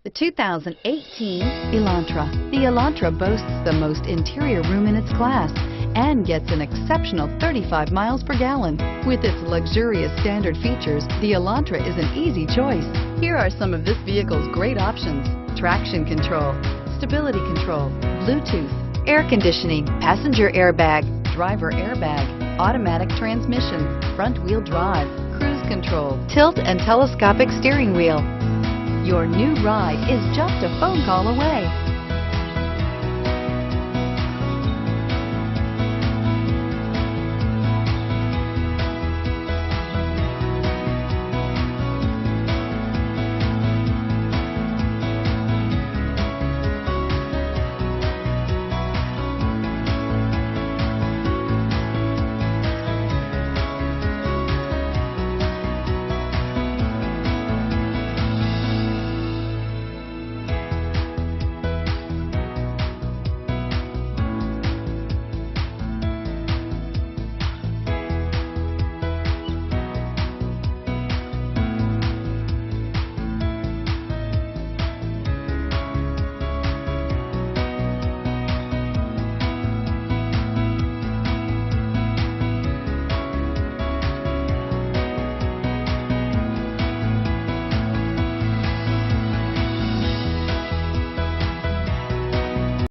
The 2018 Elantra. The Elantra boasts the most interior room in its class and gets an exceptional 35 miles per gallon. With its luxurious standard features, the Elantra is an easy choice. Here are some of this vehicle's great options: traction control, stability control, Bluetooth, air conditioning, passenger airbag, driver airbag, automatic transmission, front wheel drive, cruise control, tilt and telescopic steering wheel. Your new ride is just a phone call away.